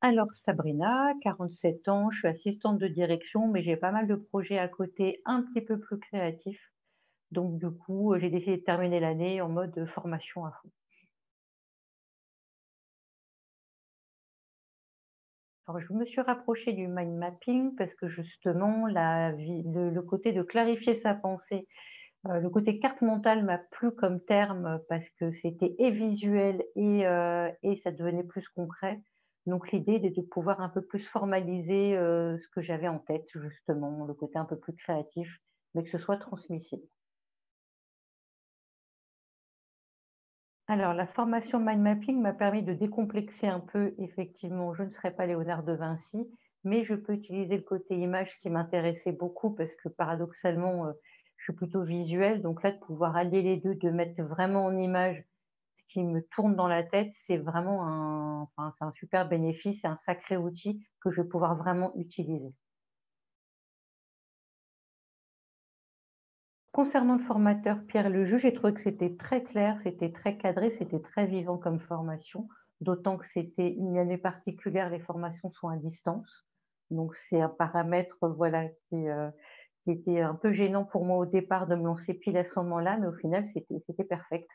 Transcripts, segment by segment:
Alors Sabrina, 47 ans, je suis assistante de direction, mais j'ai pas mal de projets à côté un petit peu plus créatifs. Donc du coup, j'ai décidé de terminer l'année en mode, formation à fond. Alors je me suis rapprochée du mind mapping parce que justement le côté de clarifier sa pensée, le côté carte mentale m'a plu comme terme, parce que c'était et visuel et ça devenait plus concret. Donc l'idée était de pouvoir un peu plus formaliser, ce que j'avais en tête justement, le côté un peu plus créatif, mais que ce soit transmissible. Alors la formation mind mapping m'a permis de décomplexer un peu effectivement, je ne serai pas Léonard de Vinci, mais je peux utiliser le côté image qui m'intéressait beaucoup parce que paradoxalement, je suis plutôt visuelle, donc là de pouvoir allier les 2, de mettre vraiment en image ce qui me tourne dans la tête, c'est vraiment c'est un super bénéfice et un sacré outil que je vais pouvoir vraiment utiliser. Concernant le formateur Pierre Lejeune, j'ai trouvé que c'était très clair, c'était très cadré, c'était très vivant comme formation, d'autant que c'était une année particulière, les formations sont à distance. Donc c'est un paramètre, voilà, qui était un peu gênant pour moi au départ de me lancer pile à ce moment-là, mais au final c'était perfect,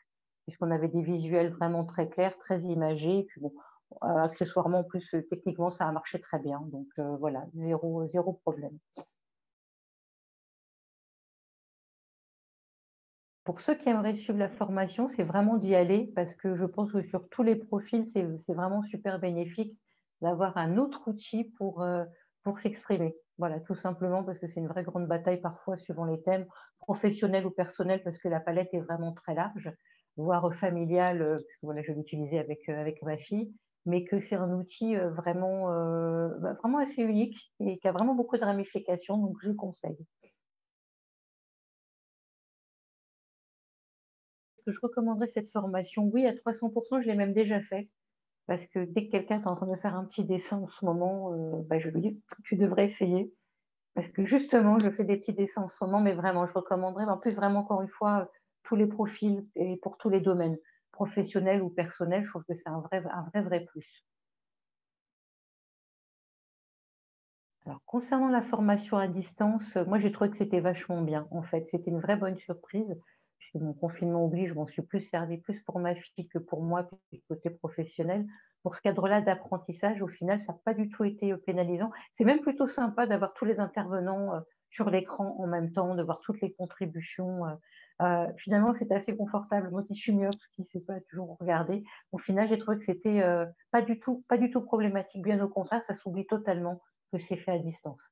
puisqu'on avait des visuels vraiment très clairs, très imagés et puis bon, accessoirement en plus, techniquement ça a marché très bien donc voilà, zéro problème. Pour ceux qui aimeraient suivre la formation, c'est vraiment d'y aller parce que je pense que sur tous les profils, c'est vraiment super bénéfique d'avoir un autre outil pour s'exprimer. Voilà, tout simplement parce que c'est une vraie grande bataille parfois suivant les thèmes, professionnels ou personnels, parce que la palette est vraiment très large, voire familiale, puisque voilà, je l'utilisais avec ma fille, mais que c'est un outil, vraiment, vraiment assez unique et qui a vraiment beaucoup de ramifications, donc je conseille. Est-ce que je recommanderais cette formation? Oui, à 300. Je l'ai même déjà fait, parce que dès que quelqu'un est en train de faire un petit dessin en ce moment, je lui dis: «Tu devrais essayer», parce que justement, je fais des petits dessins en ce moment, mais vraiment, je recommanderais, mais en plus, vraiment, encore une fois, tous les profils et pour tous les domaines, professionnels ou personnels, je trouve que c'est un vrai plus. Alors concernant la formation à distance, moi j'ai trouvé que c'était vachement bien, en fait. C'était une vraie bonne surprise, puisque mon confinement oblige, je m'en suis plus servi plus pour ma fille que pour moi, puis côté professionnel. Pour ce cadre-là d'apprentissage, au final, ça n'a pas du tout été, pénalisant. C'est même plutôt sympa d'avoir tous les intervenants, sur l'écran en même temps, de voir toutes les contributions, finalement, c'était assez confortable. Moi qui suis myope, qui ne sait pas toujours regarder, au final, j'ai trouvé que c'était, pas du tout problématique. Bien au contraire, ça s'oublie totalement que c'est fait à distance.